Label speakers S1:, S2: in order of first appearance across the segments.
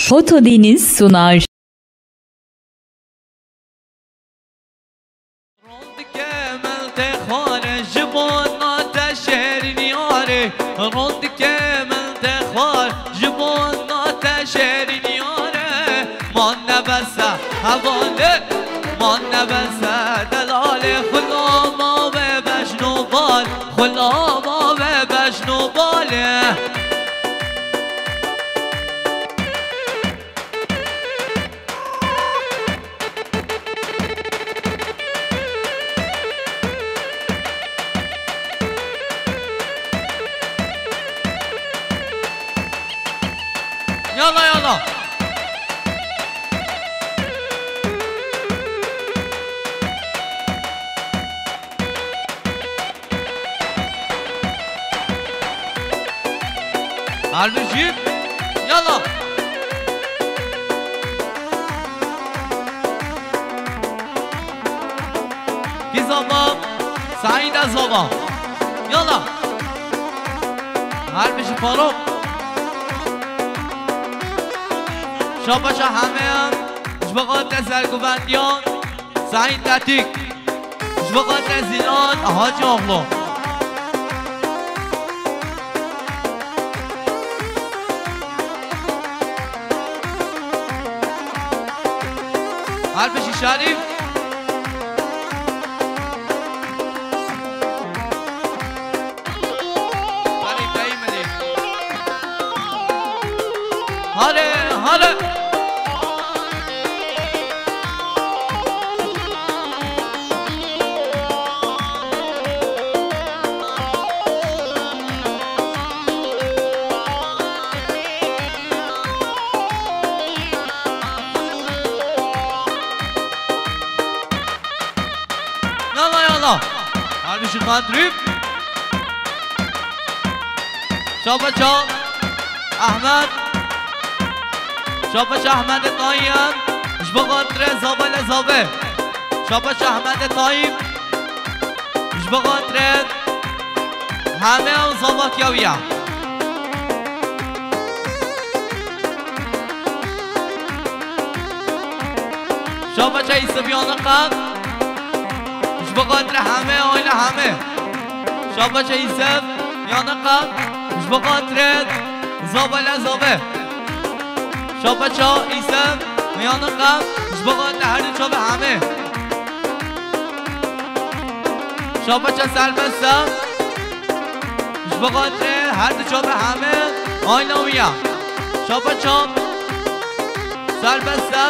S1: Foto Deniz sunar.
S2: يلا يلا عالبجيب يلا كي زبا سعيد زبا يلا عالبجيب فاروق شاباشا همه جبقات سرگوبندیان سعید لطیک جبقات زیلان حاج اغلو حربشی شریف شریف دایی ملی هاره هاره هربشی خاندریب شابچا احمد شابچا احمد طایم جبقاتر زابل زابه شابچا احمد طایم جبقاتر همه او زابات یاویه شابچا ایسبیان قد بقدر همه آیل همه شاباش ایسف یانقا بقدر زابل زابه شاباشا ایسف یانقا بقدر هر دو چوب همه شاباشا سربسته بقدر هر دو چوب همه آیل اویا شاباشا سربسته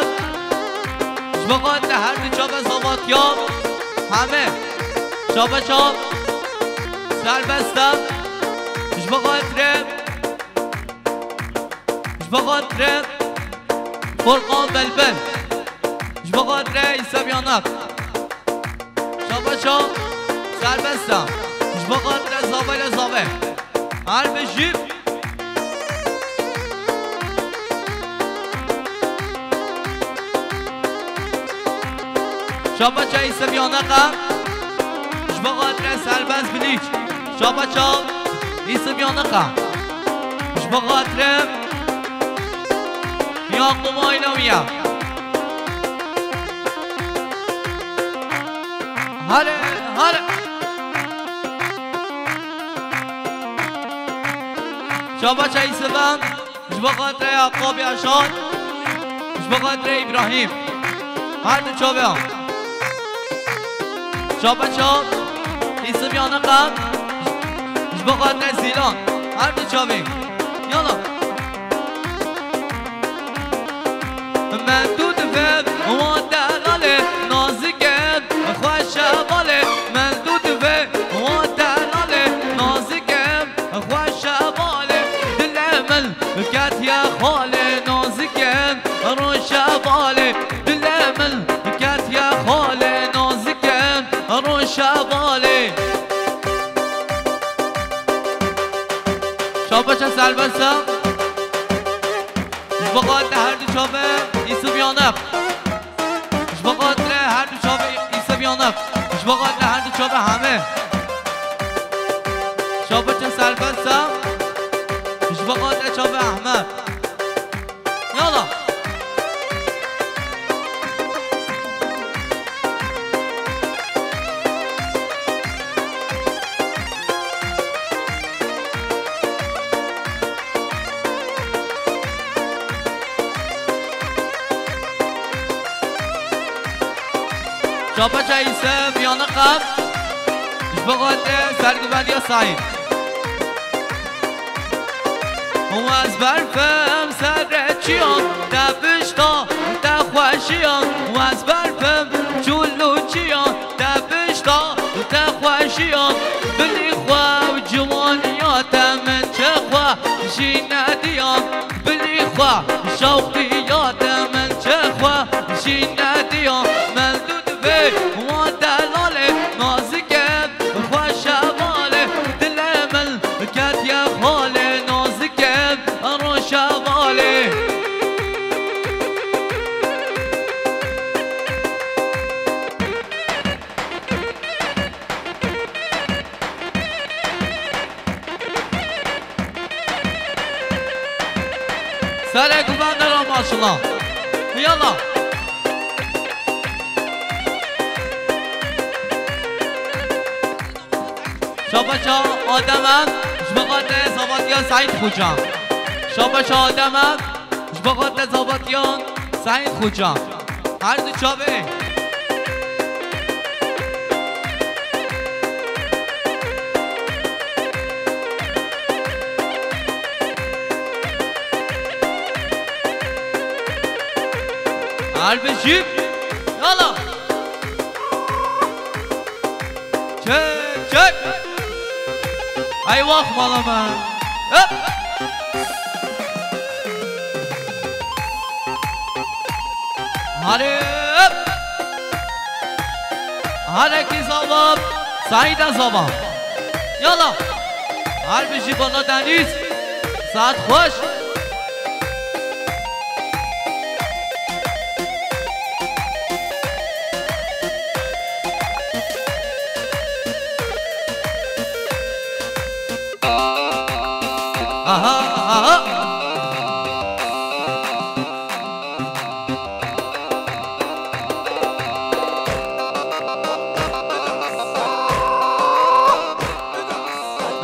S2: بقدر هر دو چوب زاباتیا همه شاباشا سربستم جبقاتر فرقان بلبل جبقاتر ایساب یانق شاباشا سربستم جبقاتر زابل زابه هر بجیب شاباشا ایساب یانق جبقاتر سربست بلیچ شاباشا ایساب یانق جبقاتر یاقوم آینویه هره هره شاباشا ایسابم جبقاتر یعقوب یاشان جبقاتر ابراهیم هر دو چوبه هم شاباشا ایساب یانق جبقاتر زیلان هر دو چوبه یالا من دود فب و دلاله نازکم خوش باله من دود فب و دلاله نازکم خوش باله دل من کت یا خاله نازکم روش باله دل من کت یا خاله نازکم روش باله شاباشا سربستم بقدر هر دو چوبه ایساب یانق بقدر هر دو چوبه ایساب یانق بقدر هر دو چوبه همه شاباشا سربستم بقدر چوبه احمد یالا شابا جایسه بیانه قم بخاطر سرگوبندی ها سعید و از برفم سر چیان دبشتا دخوشیان و از برفم جلو چیان دبشتا دخوشیان بلی خواه و جوانیات من چه خواه جیندیان بلی خواه شوقیات من چه خواه جیندیان من دود به و دلاله نازکم خوش ماله دل من کت یا خاله نازکم روش ماله سر گوبنده را ماشالله یالا شاباشا آدمم جبقات زاباتیان سعید خوجان شاباشا آدمم جبقات زاباتیان سعید خوجان هر دو چابه هر بشیب یالا چک ای واخ مالا من هر کی زباب سعید زباب یالا هر بشی بالا دنیز ساعت خوش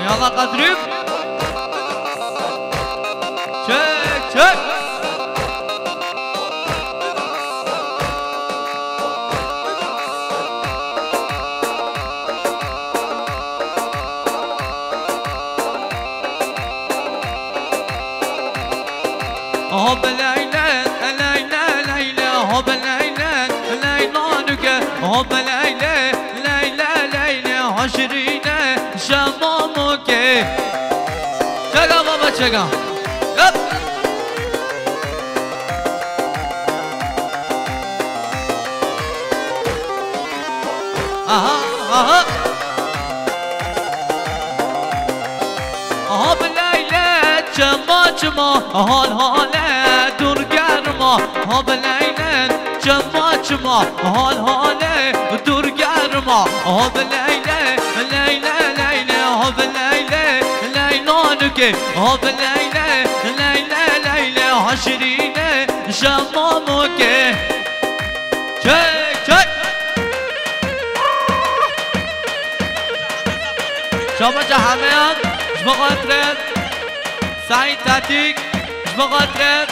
S2: يلا قدرب شك شك هوب ليلى ليلى ليلى هوب ليلى ليلى نجا هوب ليلى ليلى ليلى عشرين شمامك شجع بابا شجع يب اها بالليلة جما جما هاله دور گرما بالليلة جما جما هاله دور گرما بالليلة ليلى ليلى بالليلة ليلانك بالليلة ليلى ليلى عشرين شمامك چک چک شما چه همه هم بخاطر سعید تاتیک بخاطر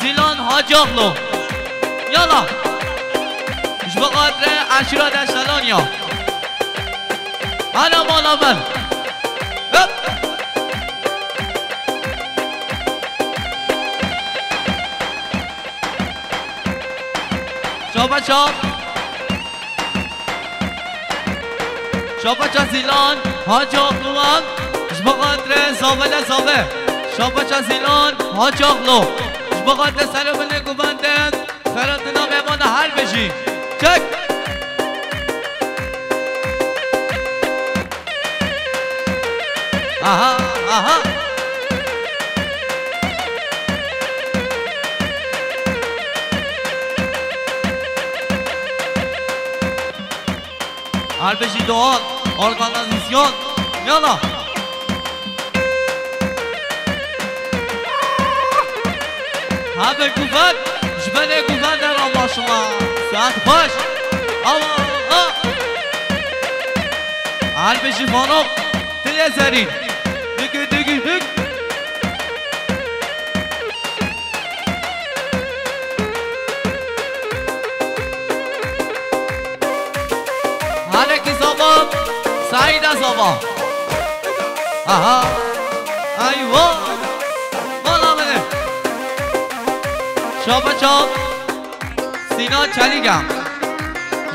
S2: زیلان حاج اغلو یالا بخاطر عشیرا دشتلانیا انا مالا من شابا زیلان حاج اغلوان بخاطر زاوله زاوه شابا زیلان حاج اغلو بخاطر سلام نگو بندن خیراتنا بهمان هر بشی چک آها آها هر بشی دوان ارگانیزاسیون یالا همه گوفت جبنه گوفت در ماشالله ساعت خوش آوا هر بشی فانو تلیه زرین دیگه دیگه دیگه آها ایوان بالا بده شابه چاب سینا چلیگم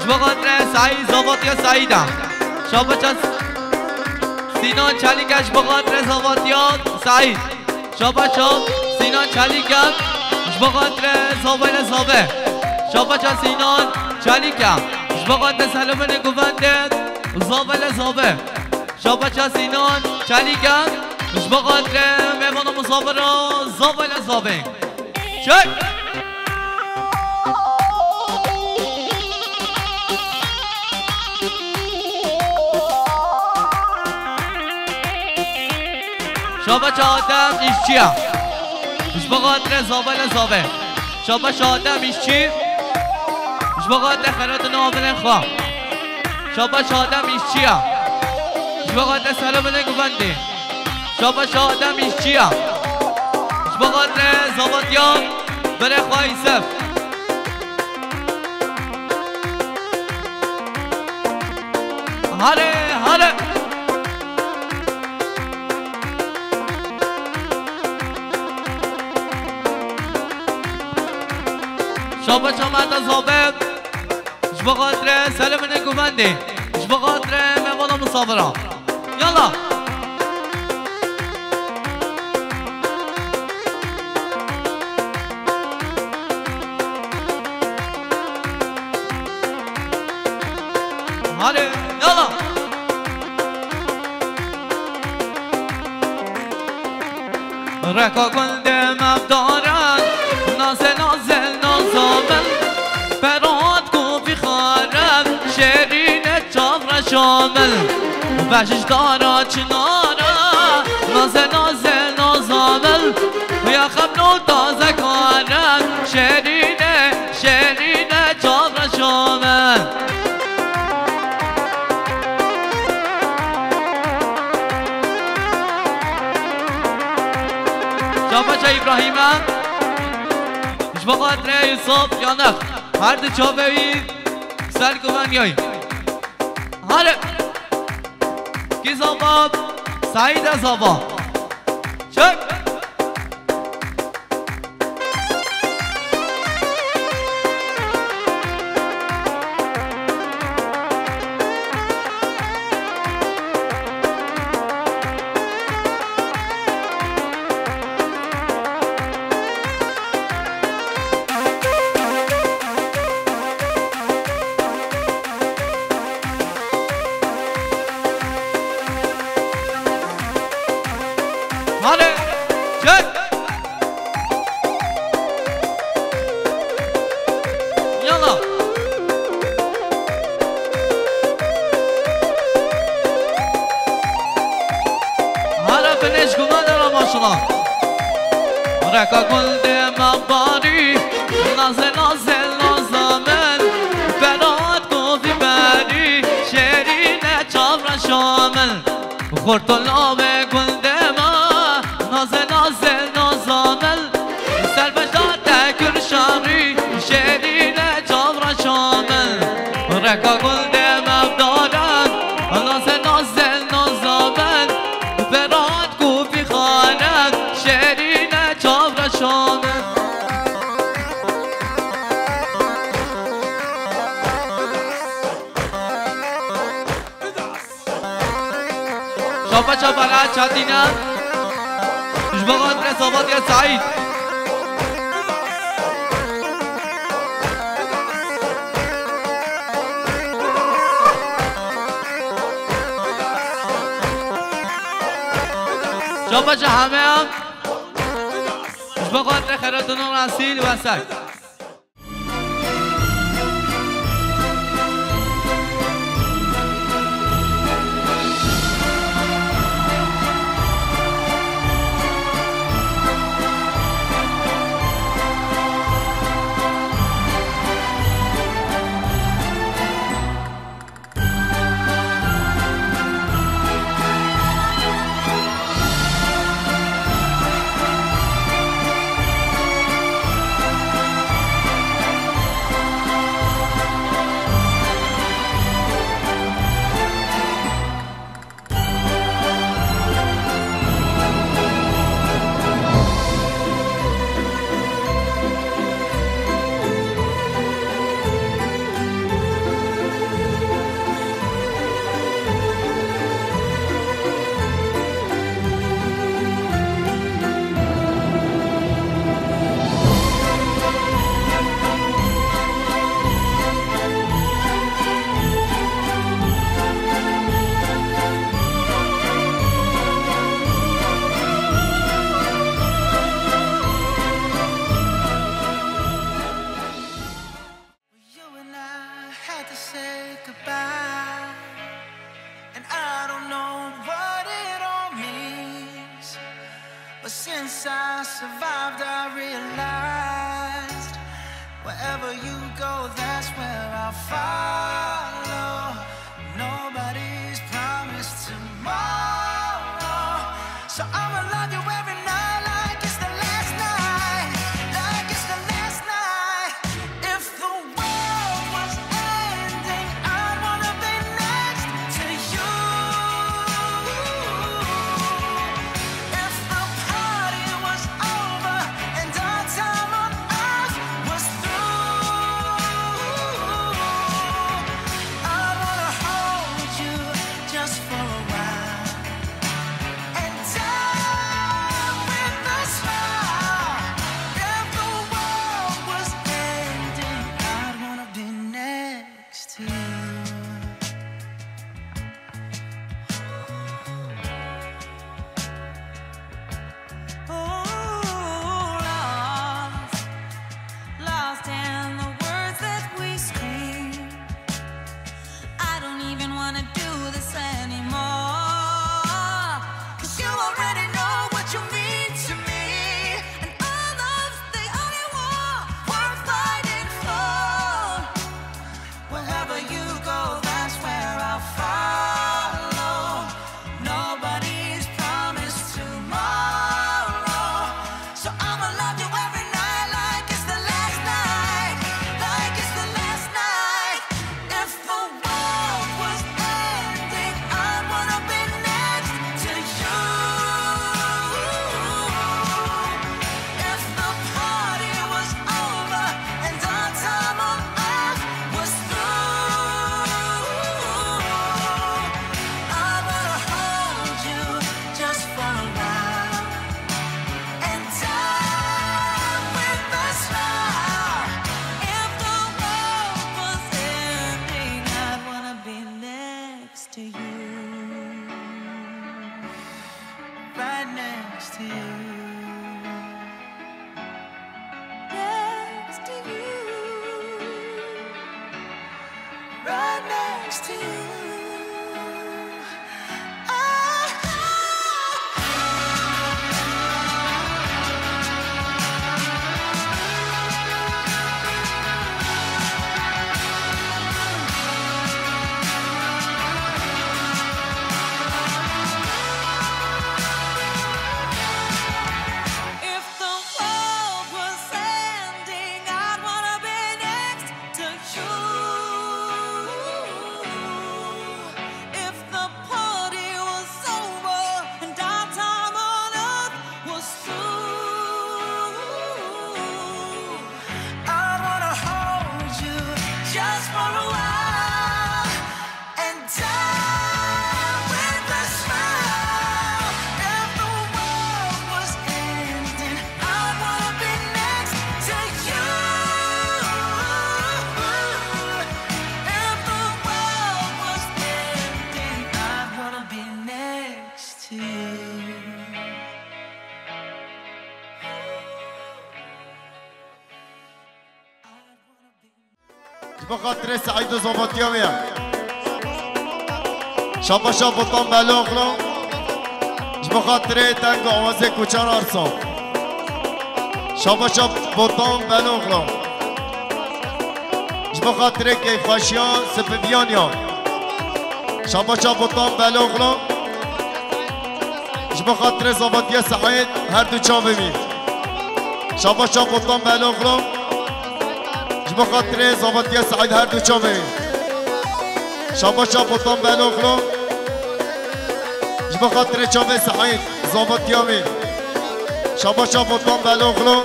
S2: جبقادر سعید زاواتیا سعیدم شابه چاب سینا چلیگش بقادر زاواتیا سعید شابه چاب سینا چلیگم جبقادر زاویل زاوه شابه چاب سینا چلیگم جبقادر سلام نگوونده زاویل زاوه شابه چاب سینا چلیگم جبقادر میوان مصابر زاویل زاوه چک شابه چادم ایش چیم ایش بقادر زابل زابه شابه چادم ایش چیم ایش بقادر خیرات نامل خواه شابه چادم ایش چیم ایش بقادر سلام نگوونده شابه چادم ایش چیم ایش بقادر زابادیان بره خواه ایسف هره هره شابه چامد زابه جبقادر سلام نگوونده جبقادر میوانا مصابران یالا هاره یالا رکا گنده مبدارن نازل نازل نازامن فراد کوفی خارم شیرین چاور شامل بشش دارا چنارا نازل نازل نازامل یا خبنو تازه کارم شیرین شیرین چاور شامل شابه ابراهیمم بقادر یوسف یانخ هر دو چاوهی سر گوان یای هره کی زاباب سعید زابا چک هره چک یالا هره بنش گمان دارم ماشاءالله رکا گلده مباری نازل نازل نازامن فراد گفی بری شیرین چاور شامل خورتلا به گلده نازل نازل نازامل سر بجار تکر شاری شیرین چاور شامل رکا گلده مبدارن نازل نازل نازامل فراد کوفی خانم شیرین چاور شامل شابه چابلت چندینم بقادر زاباد یا سعید شابه چه همه هم بقادر خیراتون رسیل و سعید
S1: I survived, I realized wherever you go, that's where I'll follow. Nobody's promised tomorrow, so I'ma love you every night like it's the last night, like it's the last night. If the world was ending, I'd wanna be next to you. If the party was over and our time on earth was through, I wanna hold you just for a while and die with a smile. If the world was ending, I'd wanna be next to you.
S3: Lost in the words that we scream. I don't even wanna do this anymore, 'cause you already know what you mean to me, and our love's the only war worth fighting for.
S1: Wherever you go, that's where I'll follow. Nobody's promised tomorrow, so I'ma love you every night like it's the last night, like it's the last night. If the world was ending, I wanna be next to you. If the party was over and our time on earth was through, I wanna hold you just for a while and die with a smile.
S3: If the world was ending, I'd wanna be next to you.
S1: Right next to you.
S3: Next to you.
S1: Right next to you.
S3: If the world was ending, I'd wanna be next to you. If the party was over and our time on earth was through,
S1: I wanna hold you just for a while and die with a smile. If the world was ending, I wanna be next to you. If the world was ending, I wanna be next to you.
S4: بخاطر سعيد وزبط يوميا شابا شابا طن بلوغلو بخاطر تنگ آوازه کوچان ارسان شابا شابا طن بلوغلو بخاطر که خوشیان سپیانیان شابا شابا طن بلوغلو بخاطر زبطی سعید هر دو چا ببین شابا شابا طن بلوغلو بخاطر زبطی سعید هر دو چا ببین شابا شابا طن بلوغلو بخاطر چاوه سعید زبطی همین شابا شابا طن بلوغلو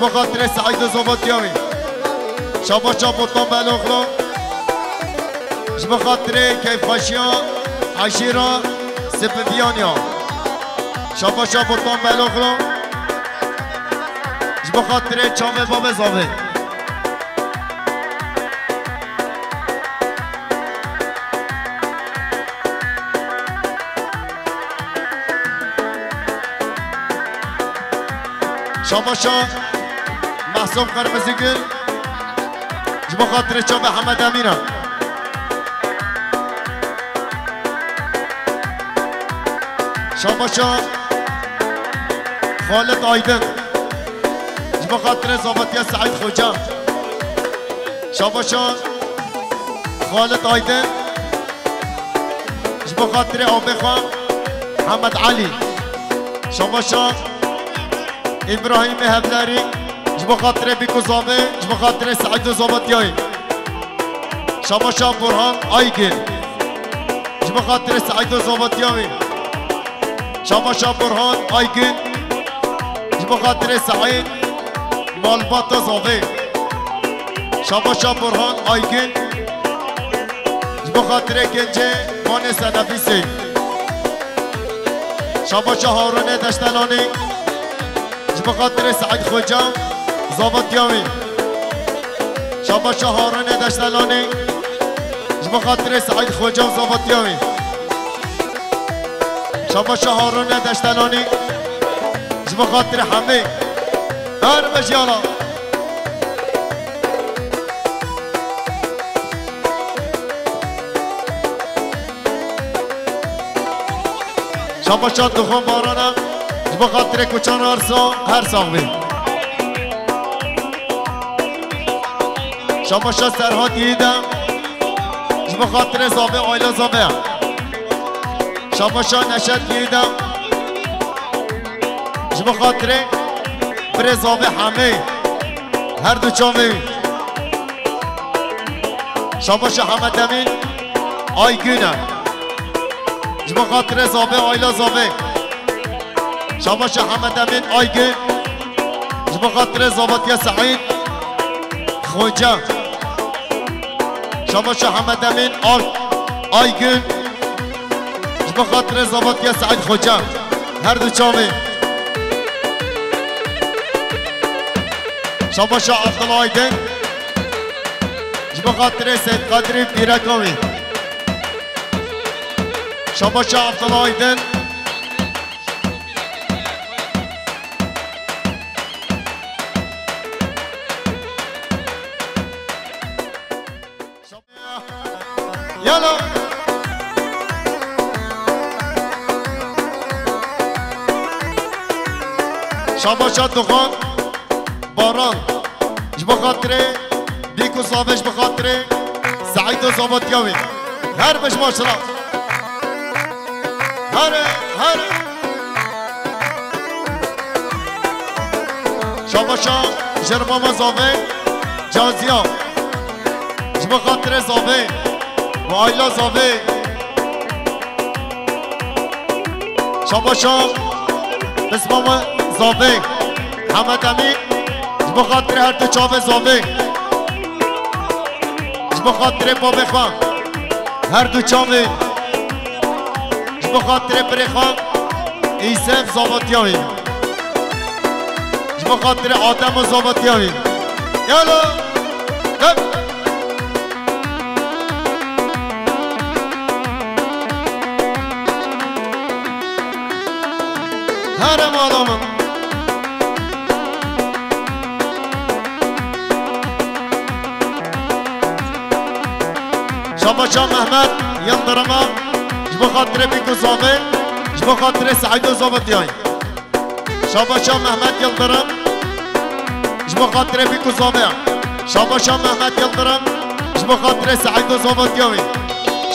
S4: بخاطر سعید زبطی همین شابا شابا طن بلوغلو بخاطر کیف خاشیان عشیران سپیانیا شابا شابا طن بلوغلو بخاطر چاوه باب زاوه شابا شا محسوب قرمزی گل جبا خاطر چا به حمد امینه شابا شا خالد آیدن جبا خاطر زابطی سعید خوجا شاباشان خالد آیدن جبا خاطر آبی خان محمد علی شاباشان ابراهیم هبلری جبا خاطر بیکو زابه جبا خاطر سعید زابطیایی شاباشان برهان آیگل جبا خاطر سعید زابطیایی شاباشان برهان آیگل جبا خاطر سعید مالبات زابه شاباشان برهان آیگل جبا خاطر گنجه مان صدفیسی شاباشان هارون دشتلانی جبا خاطر سعید خوجا زابطیامی شاباشان هارون دشتلانی جبا خاطر سعید خوجا زابطیامی شاباشان هارون دشتلانی جبا خاطر همه هر مجیالا شاباشان دخون بارانا جبا خاطر کچان هر ساقوی شاباشان سرها دیدم جبا خاطر زابه آیلا زابه شاباشان نشد دیدم جبا خاطر بر زابه همه هر دو چاوی شاباشان حمد امین آی گونه جبا خاطر زابه آیلا زابه شاباشان حمد امین آی گون جبا خاطر زابطی سعید خوجا شاباشان حمد امین آی گون جبا خاطر زابطی سعید خوجا هر دو چاوی شاباشان عبدالله آیدن جبا خاطر سید قدری بیرکاوی شاباشان عبدالله آیدن یالا شاباشان دخان باران جبا خاطر بیکو صابش بخاطر سعید و زابطیاوی هر بش ماشرا هر شاباشان جرماما زابه جازیا جبا خاطر زابه و آیلا زابه شاباشان بسمام زابه حمد امین جبا خاطر هر دو چاوه زابه جبا خاطر بابه خان هر دو چاوه جبا خاطر بره خان ایسف زابطیاوی جبا خاطر آدم و زابطیاوی یالا هرم آدامم شاباشان محمد یلدرما جبا خاطر بیکو زابه جبا خاطر سعید و زابطیایی شاباشان محمد یلدرم جبا خاطر بیکو زابه شاباشان محمد یلدرم جبا خاطر سعید و زابطیایی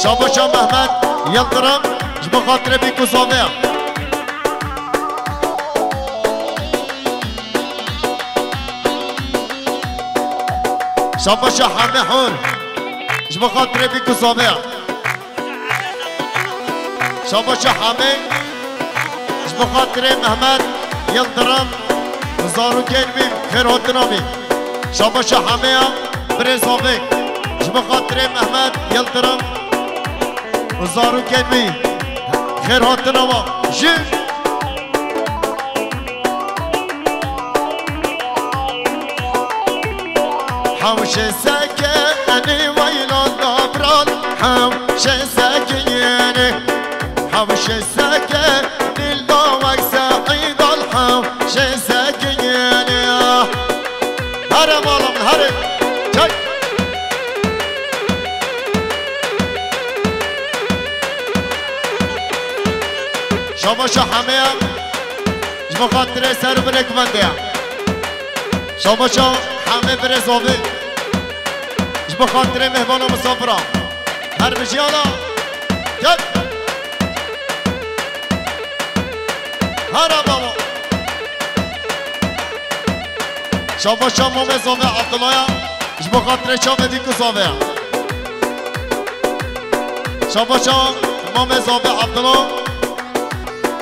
S4: شاباشان محمد یلدرم جبا خاطر بیکو زابه شاباشان همه حور جبا خاطر بیکو زابه شاباشان همه جبا خاطر محمد یلدرم زارو گلبیم خیر هاتنامی شاباشان همه بر زابه جبا خاطر محمد یلدرم زارو گلبیم خیر هاتناما حوش سكني ويل الضبران حوش سكيني حوش سكني الضوء سعيد الحوش سكيني هرم والله هرم جاي شاباشا حميم جبا خاطر سر بلک منده شاباشا همه بره زاوه جبا خاطر مهمان و مسافران هر بجیانا گل هر بابا شاباشا مام زاوه عبدالله جبا خاطر چاوه بیکو زاوه شاباشا مام زاوه عبدالله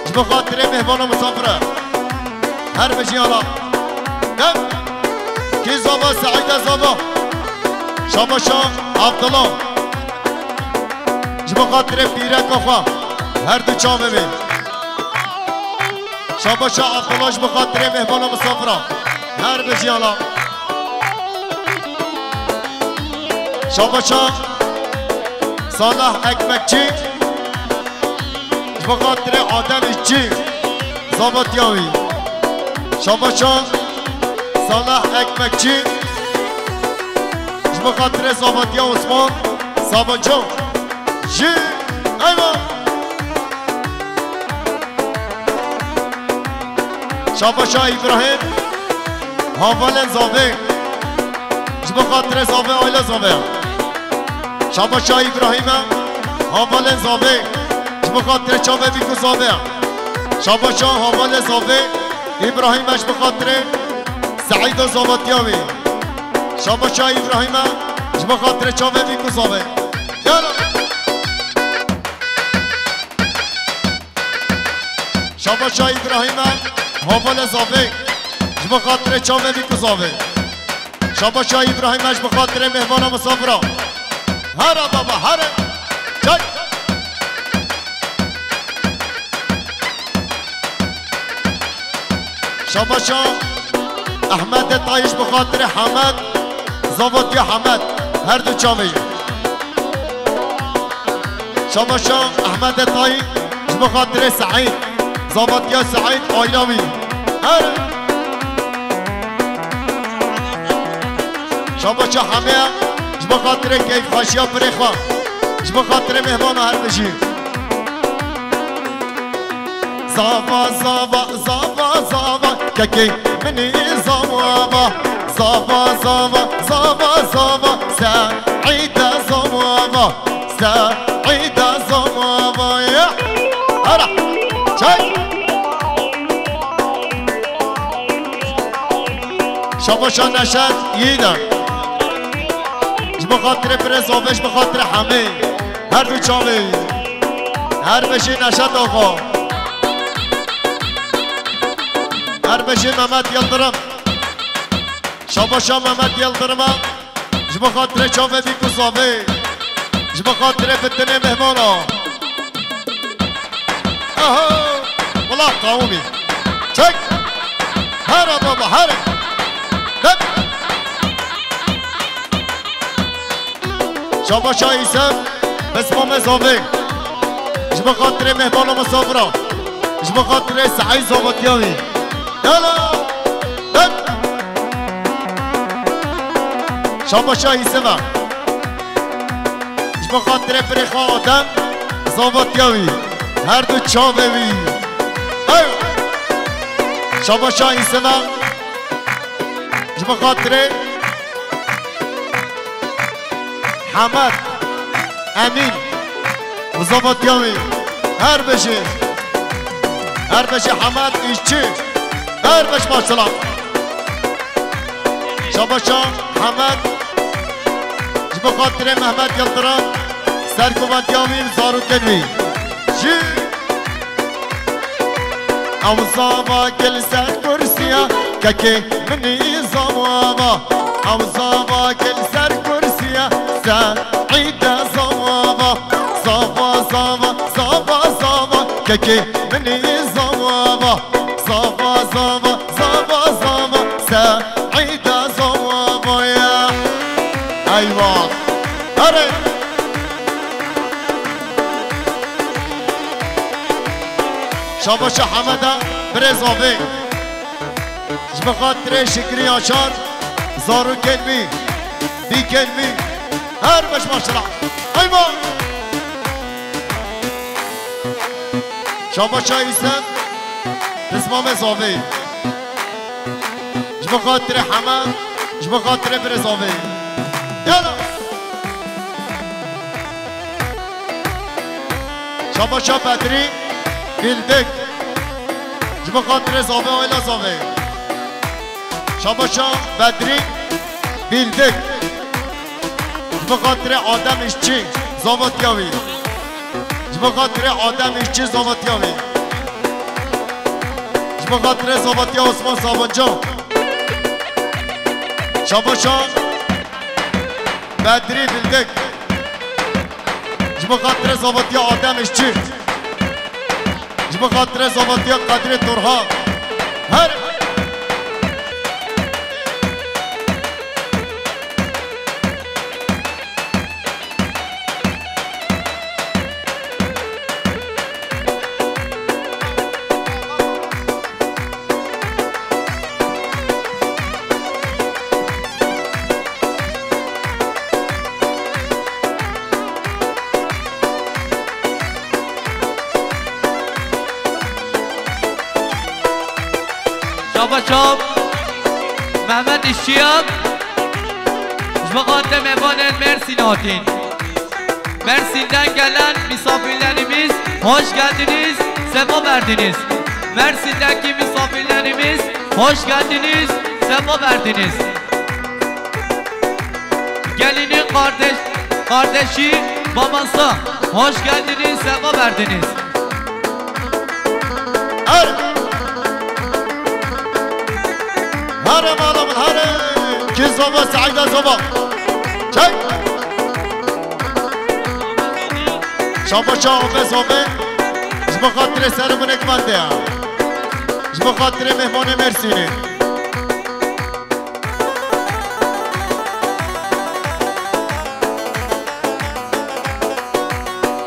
S4: جبا خاطر مهمان و مسافره هر بجیانا گل کی زاوه سعیده زاوه شاباشا عبدالله جبا خاطر پیرک آخوا هر دو چامه بی شاباشا عبدالله جبا خاطر مهمان و مسافره هر بجیانا شاباشا صالح اکمکچی جبا خاطر آدم چی زابطیاوی شاباشا صالح اکمکچی جبا خاطر زابطیا عثمان زابطجان جی ایوان شاباشا ابراهیم حوال زاوه جبا خاطر زاوه آیلا زاوه شاباشا ابراهیم حوال زاوه جبا خاطر چاوه بیکو زاوه شاباشا حوال زاوه ابراهیم جبا خاطر سعید و زاوتیاوی شاباشا ابراهیم جبا خاطر چاوه بیکو زاوه یالا شاباشا ابراهیم حوال زاوه جبا خاطر چاوه بیکو زاوه شاباشا ابراهیم جبا خاطر مهمان و مسافران هر بابا هر چک شاباشا احمد تایش بخاطر حمد زاوت یا حمد هر دو چاوی شاباشا احمد تایش بخاطر سعید زاوت یا سعید آیلاوی هر شاباشا همه بخاطر کیف خاشیا پرخوا بخاطر مهمان هر بجی زاوا زاوا زاوا زاوا ككي مني زاوا زاوا زاوا زاوا زاوا سعيدة زاوا سعيدة زاوا يا هلا شاي شاباشا نشد يدا بخاطر فرزاوش بخاطر همه هر دو چاوه هر بشی نشد آقا هر بشی محمد یلدرم شاباشا محمد یلدرم بخاطر چاوه بیکو زاوه بخاطر فتنه مهمانا اها والله قومی چک هر بابا هر شاباشا ایسم بسمام زاوه جبا خاطر مهمان و مسافران جبا خاطر سعی زاوتیاوی یالا شاباشا ایسم جبا خاطر پرخوا آدم زاوتیاوی هر دو چاوه وی شاباشا ایسم جبا خاطر حمد امین مزابطیامی هر بشه حمد ایشچی هر بشه ماشالله شاباشا حمد جبا خاطر محمد یلدرم سرکوبتیامی زارو کنوی جی اوزاوا گل سر کرسیا که منی زاوا اوزاوا گل سر کرسیا سعيدة زاوا زاوا زاوا زاوا زاوا ككي مني زاوا زاوا زاوا زاوا زاوا سعيدة زاوا يا أيوة هري شاباشا حمدا برزاوي بخاطر شكري عشان زارو كلمي بي كلمي هر باش ماشالله ايوه شاباشا ایسم بسمام زاوی جب خاطر همه جب خاطر برزاوی یالا شاباشا بدری بیلدک جب خاطر زاوی آیلا زاوی شاباشا بدری بیلدک جب خاطر آدم اشچی زاوتیاوی جب خاطر آدم اشچی زاوتیاوی جب خاطر زاوتیا عثمان ساوانجان شاباشا بدری بیلدک جب خاطر زاوتیا آدم اشچی جب خاطر زاوتیا قدر تورها هر
S2: شاب محمد اشیاب جماعت مهمان مرسی ناتین Mersin'den gelen misafirlerimiz hoş geldiniz, sefa verdiniz. Mersin'deki misafirlerimiz hoş geldiniz, sefa verdiniz. Gelinin kardeşi babası hoş geldiniz, sefa verdiniz.
S4: هرم هرم هرم کی زبا سعیده زبا چک شابا شابه زبا جب خاطر سرمون اکمنده جب خاطر مهمان مرسینه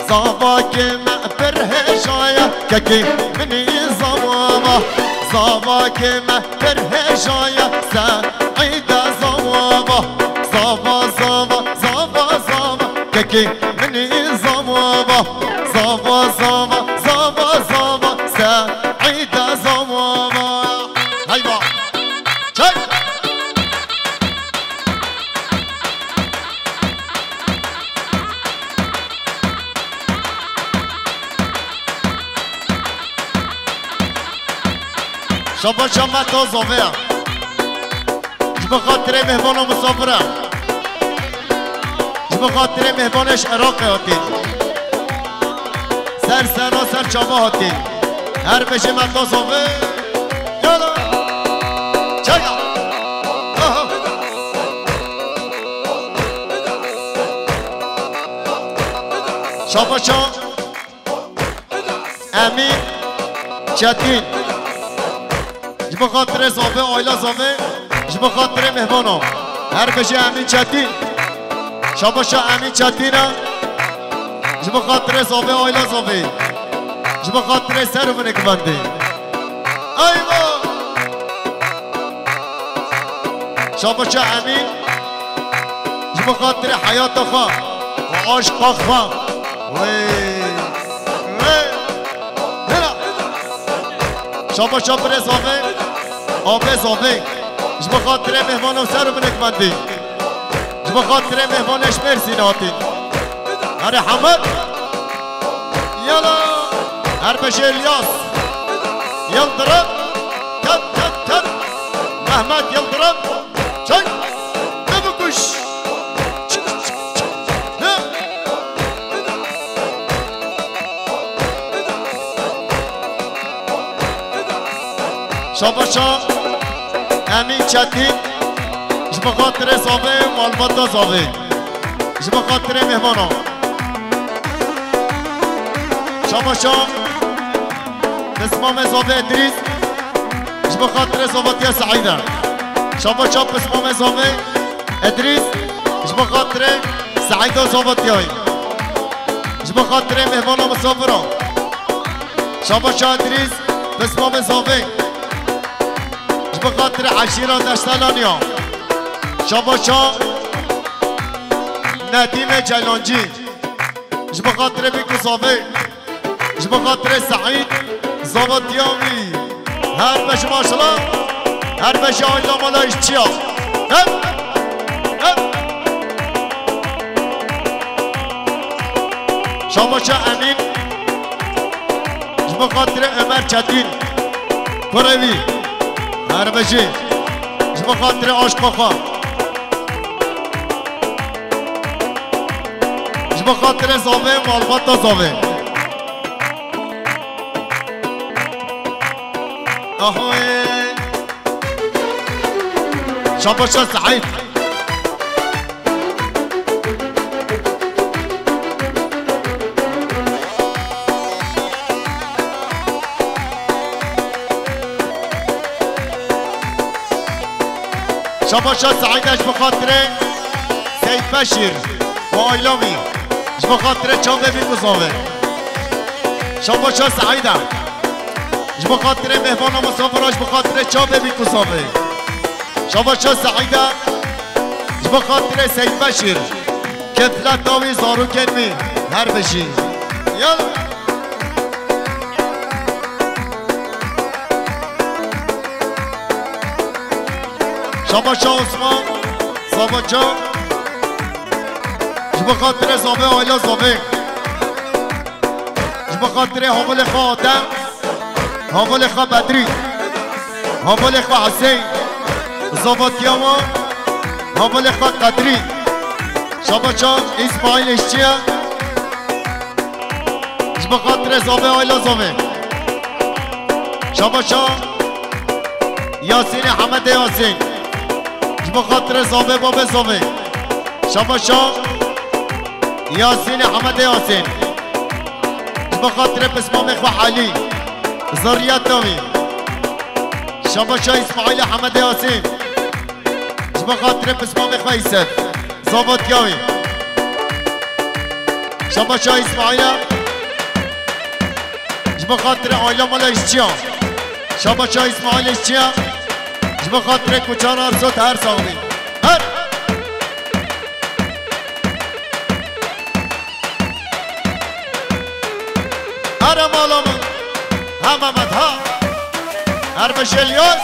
S4: زبا که معبر هشایا که کی منی زبا زبا که مهتر هجایا سعیده زبا زبا زبا زبا زبا که منی زبا زبا زبا زبا زبا سعیده زبا هیوا چک شابا شما تو زاویه جب خاطر مهمان و مسافره جب خاطر مهمانش عراق هاتین سر سر چابا هاتین هر بشه من تو زاویه یالا چگه شابا شما امین چتین جب خاطر زاوه آیلا زاوه جب خاطر مهمانم هر بشه امین چتین شاباشا امین چتینه جب خاطر زاوه آیلا زاوه جب خاطر سرمون اکمنده ایوا شاباشا امین جب خاطر حیات خواه و عشق خواه شاباشا بر زاوه آبه زاوه جب خاطر مهمانم سرمون اکمنده جب خاطر مهمانش مرسی ناتین هر حمد یالا هر بشه الیاس یلدرم کت کت کت محمد یلدرم چک نبکش شاباشا امین چتین جب خاطر زاوه مالباتا زاوه جب خاطر مهمانا شاباشا بسمام زاوه ادریس جب خاطر زاواتیا سعیده شاباشا بسمام زاوه ادریس جب خاطر سعیده زاواتیای جب خاطر مهمانا مسافرا شاباشا ادریس بسمام زاوه جب خاطر عشیران دشتلانیا شاباشا ندیم جلانجی جب خاطر بیکو زاوه جب خاطر سعید زاوتیاوی هر بش ماشالله هر بش آیلا مالا ایشچیا هم هم شاباشا امین جبا خاطر عمر چتین کروی هر بشی جبا خاطر آشقاقا جبا خاطر زاوه مالباتا زاوه اهوی شاباشا سعید شاباشا سعیدش بخاطر سید بشیر و آیلامی بخاطر چاوه بیگذاوه شاباشا سعیدم بخاطر مهمان و مسافراش بخاطر چاوه بیگذاوه شاباشا سعیدم بخاطر سید بشیر کفلت داوی زارو کنمی هر بشی یالا شاباشا عثمان زاباچا جبا خاطر زابه آیلا زابه جبا خاطر حامل خواه آدم حامل خواه بدری حامل خواه حسین زاباتیاما حامل خواه قدری شاباچا اسماعیل اشچیه جبا خاطر زابه آیلا زابه شاباچا یاسین حمد یاسین جبا خاطر زابه باب زابه شاباشا یاسین حمد یاسین جبا خاطر بسمام اخوة علی زریت نامی شاباشا اسماعیل حمد یاسین جبا خاطر بسمام اخوة ایسف زابط یاوی شاباشا اسماعیل جبا خاطر آیلا مالا اشچیا شاباشا اسماعیل اشچیا جبا خاطر کوچان ارزاد هر ساقی هر هر مالامون همه مدها هر بشلیاز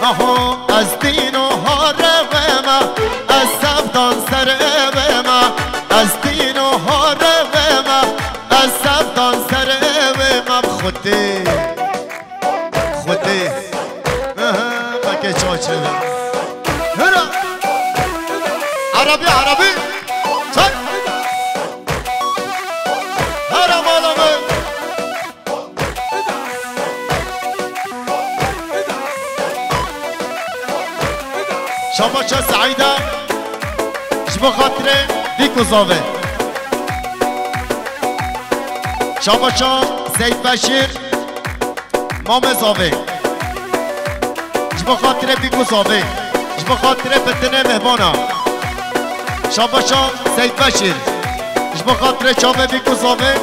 S4: آها از دین و حارقما از سبدان سرقما از دین و حارقما از سبدان سرقما خودی خودی مکه چاچه هنا عربی عربی سر هرم آلامه شاباشا سعیده جبا خاطر بیگذاوه شاباشا سید بشیر مام زاوه جبا خاطر بیگذاوه جبا خاطر بتنه مهمانا شاباشا سید بشیر جبا خاطر چاوه بیگذاوه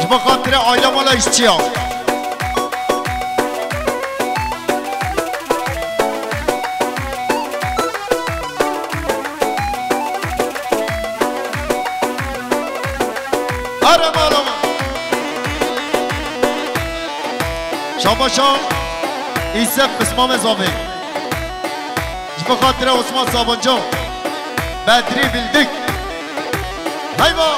S4: جبا خاطر آیلا مالا ایشچیا شاباشا ایسف بسمام زاوه جبا خاطر عثمان سابانجا بدری بلدک هیوا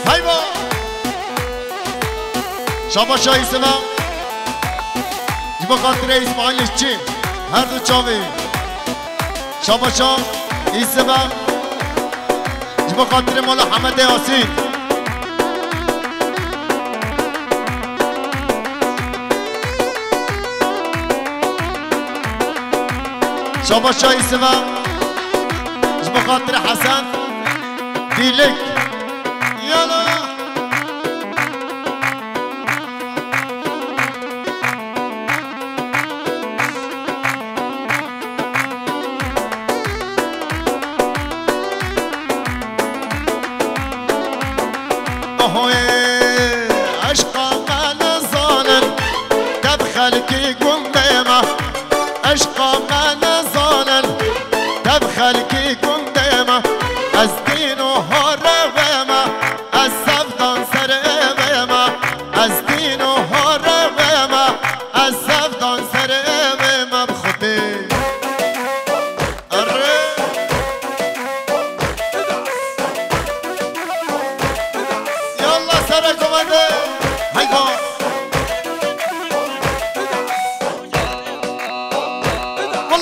S4: هیوا شاباشا ایسف جبا خاطر اسماعیل اشچی هر دو چاوی شاباشا ایسف جبا خاطر مولا حمد یاسین شاباشا ایسوا جبا خاطر حسن دیلک یالا عشقا قال ظالم تبخ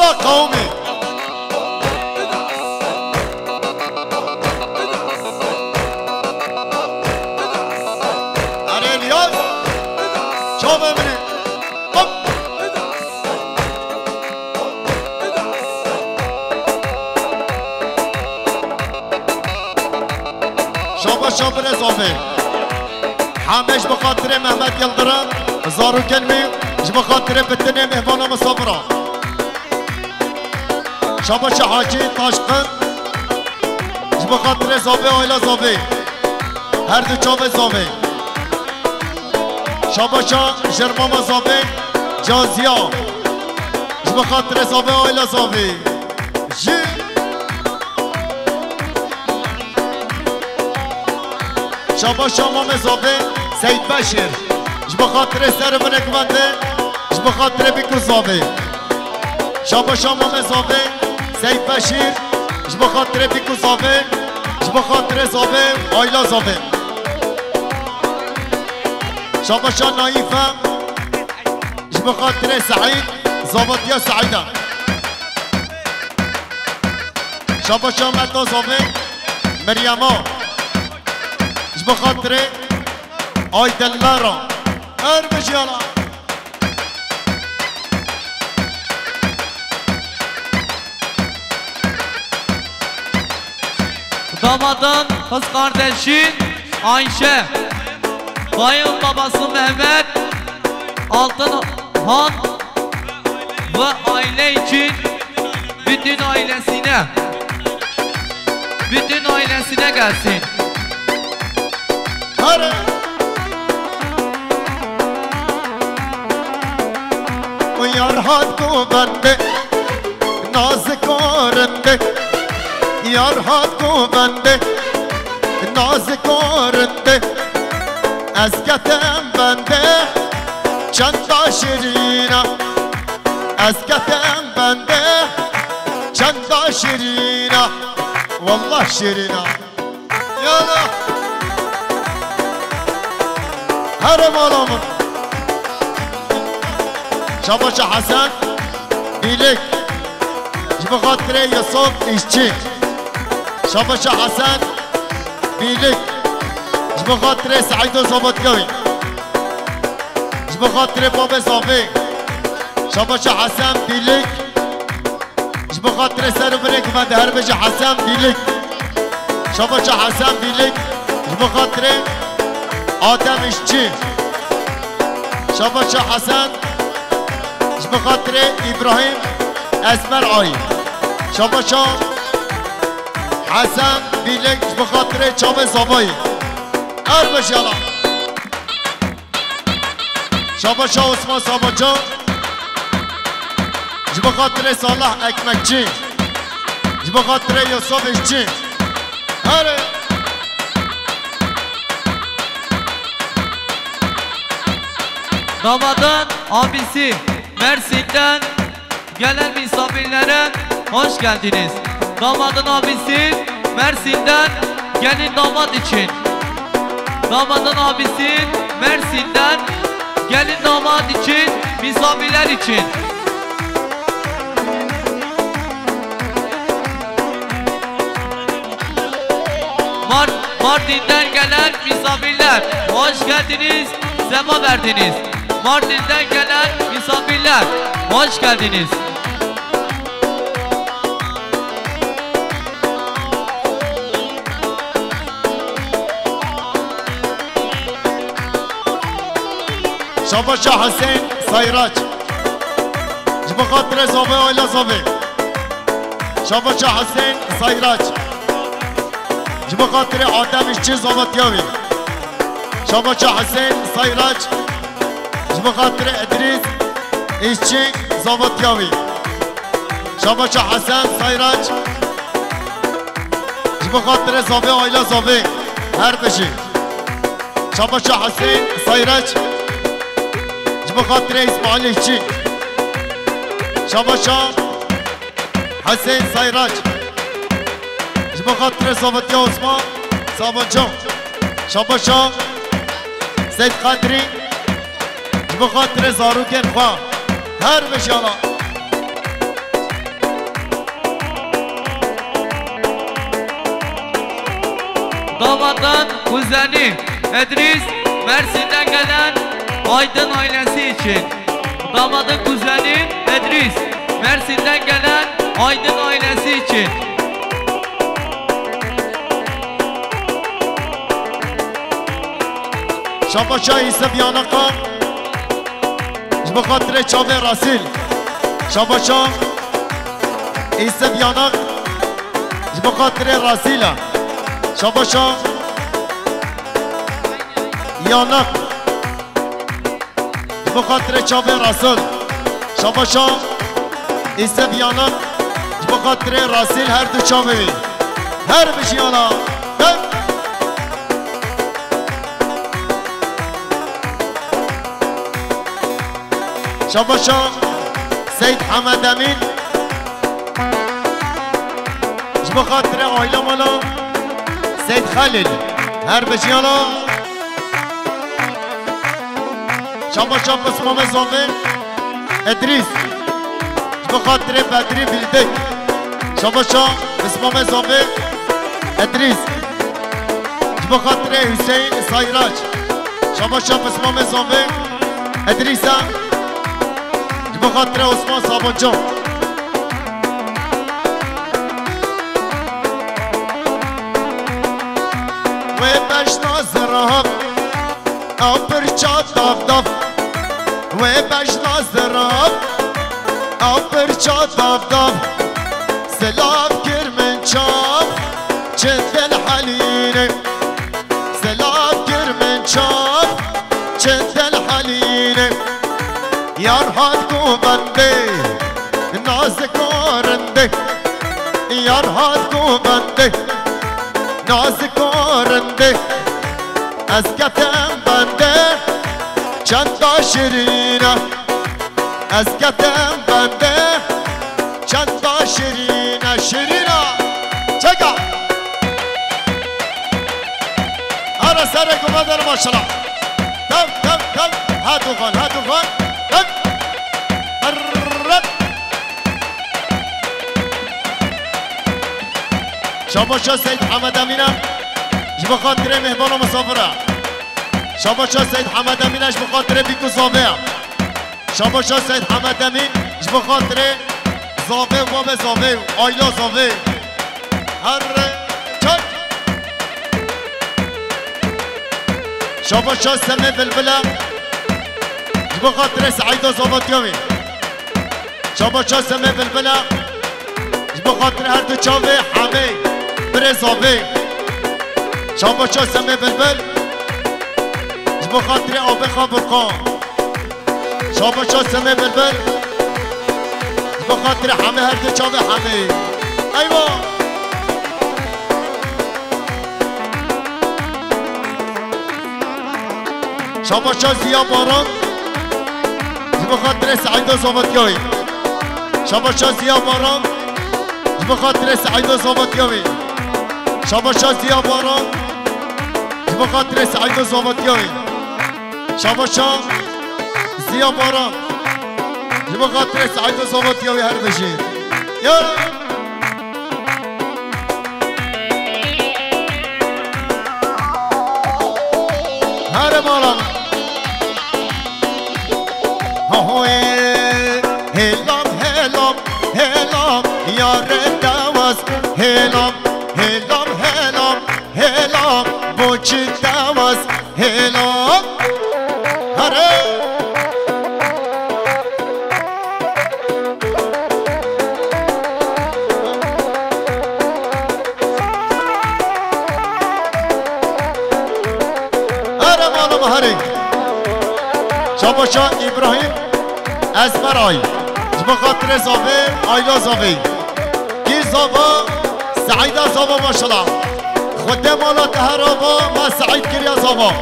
S4: يلا قومي أنا الياس شوف مني طب شوف رزوفي حامش بخاطر محمد يلدرم زارو كلمي بخاطر بتني مهمانة مصبرة شابش حاجي تاشقن بخاطر زوفي ويلا زوفي هر دو چاوه زوفي شابشا جرماما زوفي جازيا بخاطر زوفي ويلا زوفي جي شابشا مام زوفي سيد بشير بخاطر سر منك بنده بخاطر بيكو زوفي شابشا مام زوفي سيد بشير بخاطر بيكو زوفي بخاطر زوفي ويلا زوفي شابشا نايفة بخاطر سعيد زوبط يا سعيدة شابشا مدو زوفي مريمو بخاطر آي دلارا ارمش يلا
S2: Damadın kız kardeşin Ayşe, bayım babası Mehmet, Altın Han ve aile için bütün ailesine gelsin.
S4: هره و یار هات کو بنده ناز کارنده یار هات کو بنده ناز کارنده از کتم بنده چند شیرینا از کتم بنده چند شیرینا والله شیرینا یالا هرم آلامون شاباش حسن بیلک جب خاطر یسوف ایشچی شاباش حسن بیلک جب خاطر سعید و زبادگوی جب خاطر باب صافی شاباش حسن بیلک جب خاطر سر برک من هر بج حسن بیلک شاباش حسن بیلک جب خاطر آدم ایشچی شاباش حسن بخاطر ابراهیم اسمر آی شاباشا حسن بیلک بخاطر چاوه زابایی اربش یالا شاباشا عثمان ساباچا بخاطر صالح اکمکچی بخاطر یوسف اشچی هره
S2: Damadın abisi Mersin'den gelen misafirlere hoş geldiniz. Damadın abisi Mersin'den gelin damat için. Damadın abisi Mersin'den gelin damat için, misafirler için. Mardin'den gelen misafirler hoş geldiniz, sefa verdiniz. Mardin'den gelen misafirler hoş geldiniz.
S4: شاباشا حسین سایراج بخاطر زوبه آیلا زوبه شاباشا حسین سایراج بخاطر آدم اشچی زوبتیاوی شاباشا حسین سایراج بخاطر ادریس اشچی زوبتیاوی شاباشا حسن سایراج بخاطر زوبه آیلا زوبه هر بشی شاباشا حسین سایراج بخاطر اسماعیل اشچی شاباشا حسین سایراج بخاطر زوبتیا عثمان سابانجان شاباشا سید قدری بخاطر زاروکن خواه هر بشالا
S2: damattan kuzeni Edris Mersin'den gelen Aydın ailesi için. Damadın kuzeni Edris Mersin'den gelen Aydın ailesi için.
S4: شاباشا يسب يانقا بخاطر چاوه راسل شاباشا يسب يانق بخاطر راسيلا شاباشا يانق بخاطر چاوه راسل شاباشا يسب يانق بخاطر راسل هر دو چاوه هر بشيانا شاباشا سيد حمد امين بخاطر عائله مالا سيد خالد هر بشيانا شاباشا بسمام زومي ادريس بخاطر بدري بلدك شاباشا بسمام زومي ادريس بخاطر حسين سايراج شاباشا بسمام زومي ادريسا بخاطر عثمان صابونجان و بجناز رهب آپرچا داف داف و بجناز رهب آپرچا داف داف سلام کرمن چاپ چند الحليل سلام کرمن چاپ چند الحليل یار هات کو بندے ناز کارندے یار هات کو بندے ناز کارندے از کتم بندے چندا شیرینه از کتم بندے چندا شیرینه شیرینه چکا هر سر کو بدر ماشاءالله تم تم تم هاتو خان هاتو خان شاباشا سيد حمد امينه بخاطر مهمان و مسافره شاباشا سيد حمد امينه بخاطر بيكو زاويه شاباشا سيد حمد امين بخاطر زاويه و باب زاويه آیلا زاويه هر چک شاباشا سمه بلبله بخاطر سعيد زاواتيامي شاباشا سمه بلبله بخاطر هر دو چاوه همه برزاوه شاباشا سمه بلبل بخاطر آبه خابرقان شاباشا سمه بلبل بخاطر همه هر دو چاوه همه ایوا شاباشا زیا باران بخاطر سعید زاواتیایی شاباشا زیا باران بخاطر سعید زاواتیایی شاباشا زیا باران بخاطر سعید زاواتیایی شاباشا زیا باران بخاطر سعید زاواتیایی هر بشید یا هر مالا هلام هلام هلام یار دواز هلام هلام هلام هلام بوچی دواز هلام هره هره مالم هره شاباشا ابراهیم از برای بخاطر زاوه آیلا زاوه گیر زاوه سعیده زاوه ماشالله خود مالا تهرابا ما سعید کریا زاوه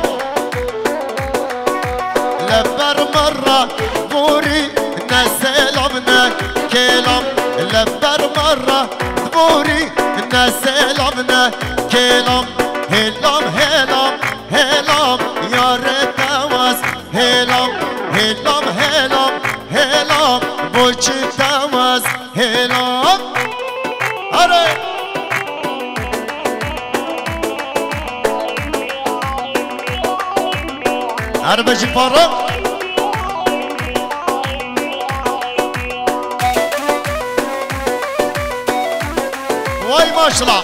S4: لبر مرة بوري نسلمنا كلام لبر مرة بوري نسلمنا كلام هلام هلام هلام يا رتواس هلام هلام هلام هلام بوچ تواس هلام آره هر بجی پارا وای ماشالله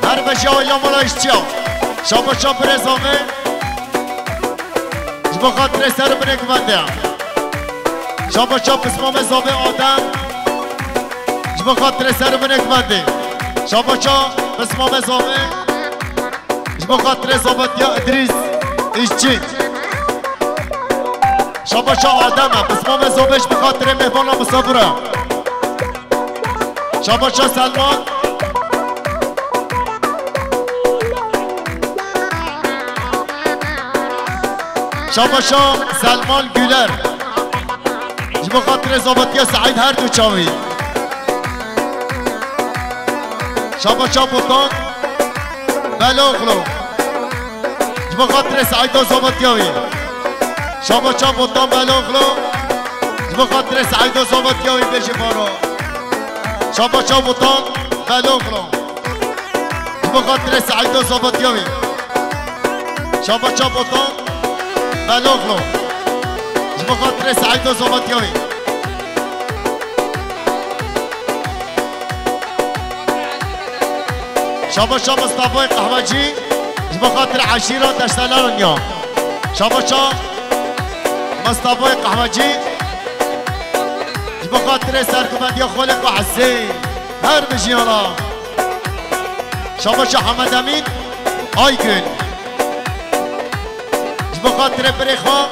S4: هر بجی آیلا مالا اشتیا شابا شاب رزامه جبا خاطر سر بنک بنده شابا شاب اسمام زامه آدم جبا خاطر سر بنک بنده شابا شاب اسمام زامه جبا خاطر زابط یا ادریس اشچی شابا شاب آدم اسمام زامش بخاطر مهبانا مصابره شابا شاب سلمان شاباشا سلمان گولر جبا خاطر زابطیا سعید هر دو چاوی شاباشا بوتان بلوغلو جبا خاطر سعید زابطیاوی شاباشا بوتان بلوغلو جبا خاطر سعید زابطیاوی بجی بارو شاباشا بوتان بلوغلو جبا خاطر سعید زابطیاوی شاباشا بوتان بلوغلو جبا خاطر سعید و زابطیاوی شاباشا مصطفی قهوجی جبا خاطر عشیره دشتلانیا شاباشا مصطفی قهوجی جبا خاطر سرکوبندی خالق و حسین هر بجیانا شاباشا حمد امین آیگل بخاطر بريخا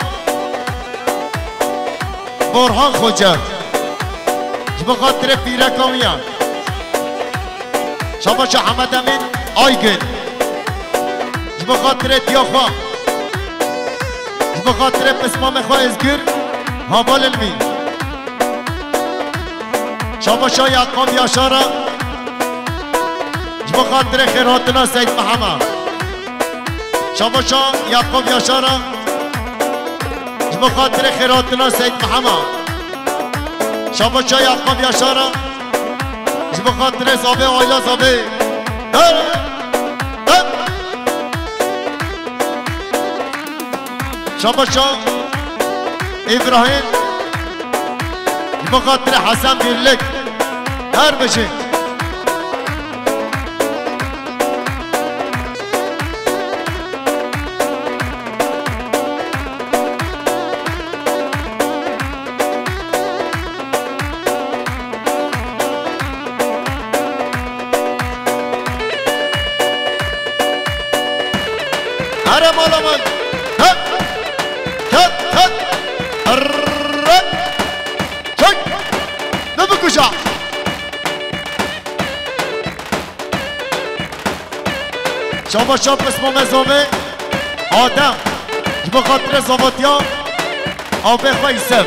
S4: برهان خوجا بخاطر بيراكاميا شاباشا حمد امين آيگن بخاطر دياخا بخاطر بسمام خوا ازگر هوال المي شاباشا يعقوب ياشارا بخاطر خيراتنا سيد محمد شاباشا یعقوب یاشارا جبا خاطر خیراتنا سید محمد شاباشا یعقوب یاشارا جبا خاطر زابه آیلا زابه شاباشا ابراهیم جبا خاطر حسن بیرلک هر بشه هره مالا من هت هت هت هررررر شك نبکشا شاباشا بسمام زامه آدم جبا خاطر زابطیا آبه خواهی سر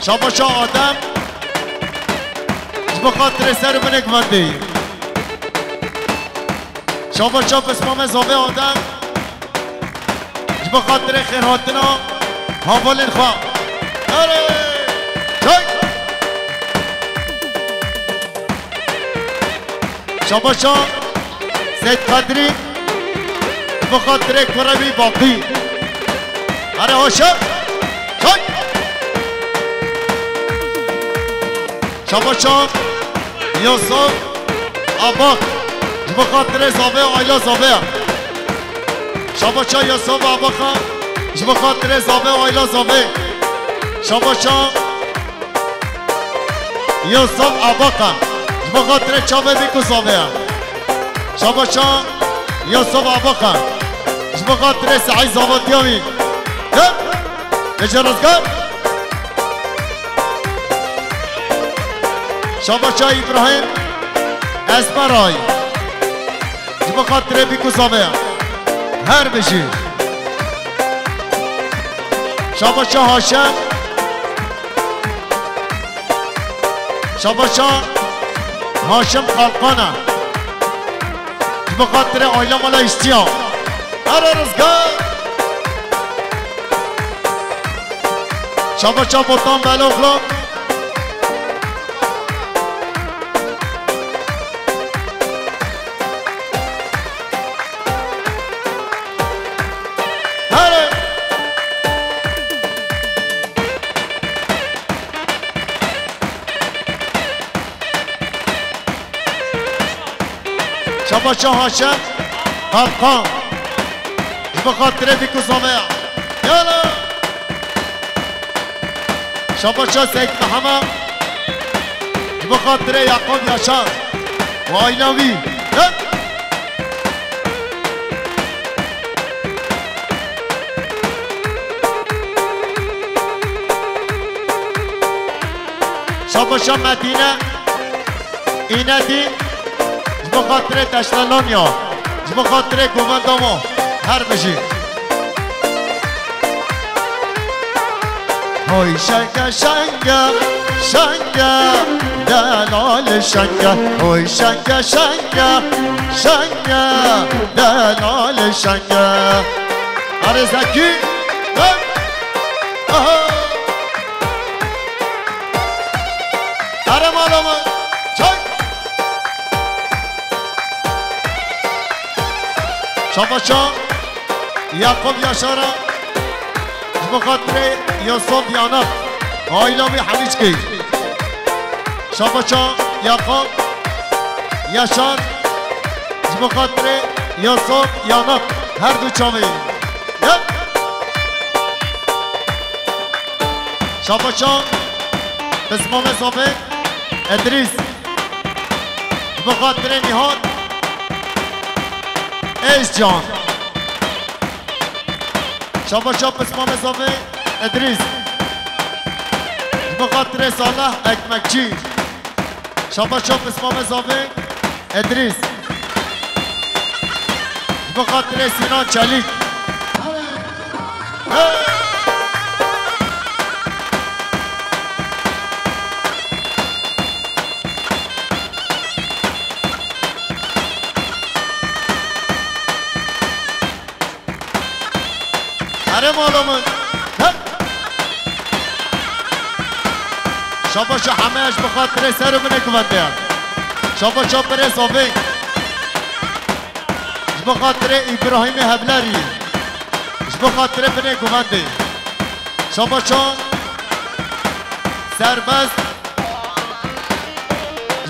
S4: شاباشا آدم جبا خاطر سر بنک منده شاباشا بسمام زابه آدم جبا خاطر خیراتنا حوال الخواه اره شای شاباشا سید قدری جبا خاطر کرمی باقی اره هاشا شای شاباشا یوسف آباق جبا خاطر زابه آیلا زابه شاباشا یوسف آباقا جبا خاطر زابه آیلا زابه شاباشا یوسف آباقا جبا خاطر چابه بیکو زابه شاباشا یوسف آباقا جبا خاطر سعید زابطیاوی اجرازگار شاباشا ابراهیم اسمرای جبا خاطر بیکو زابه هر بشی شاباشا هاشم شاباشا هاشم خالقانه جبا خاطر آیلا مالا اشتیا هر رزگار شاباشا بطان بلوغلا شاباشا هاشم خلقان بخاطر بيكو صامع يلا شاباشا سيد محمد بخاطر يعقوب ياشار وآيناوي شاباشا مدينة اینه دی بخاطر دشتلانیا بخاطر گومندامو هر بشی های شنگه شنگه شنگه دلال شنگه های شنگه شنگه شنگه دلال شنگه آره زکی آره مالامه شاباشا یعقوب یاشارا بخاطر یوسف یانق آیلامی حمیچکی شاباشا یعقوب یاشار بخاطر یوسف یانق هر دو چاوی شاباشا بسمام صافه ادریس بخاطر نهاد ایش جان شاباشا بسمام صافه ادریس بخاطر صالح اکمکچی شاباشا بسمام صافه ادریس بخاطر سینان چلیک آره مالامون شاباشا همهش بخاطر سر منه کونده شاباشا بره صافه بخاطر ابراهیم هبلری بخاطر بنه کونده شاباشا سربست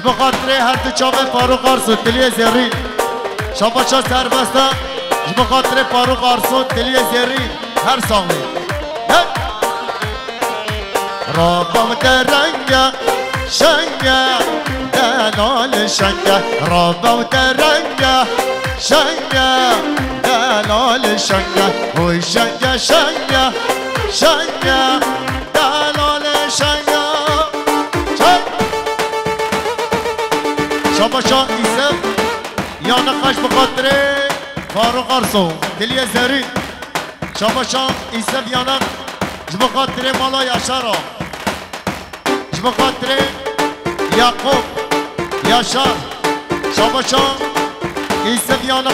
S4: بخاطر هر دو چاوه فاروق آرسون دلیه زیرین شاباشا سربسته بخاطر فاروق آرسون دلیه زیرین هر سامی رابم درنگه شنگه دلال شنگه رابم درنگه شنگه دلال شنگه اوی شنگه شنگه شنگه دلال شنگه شاباشا ایسم یا نقاش بخاطر فاروق آرسون دلیه زیرین شاباشا ایسا بیانم بخاطر مالا یاشارا بخاطر یعقوب یاشار شاباشا ایسا بیانم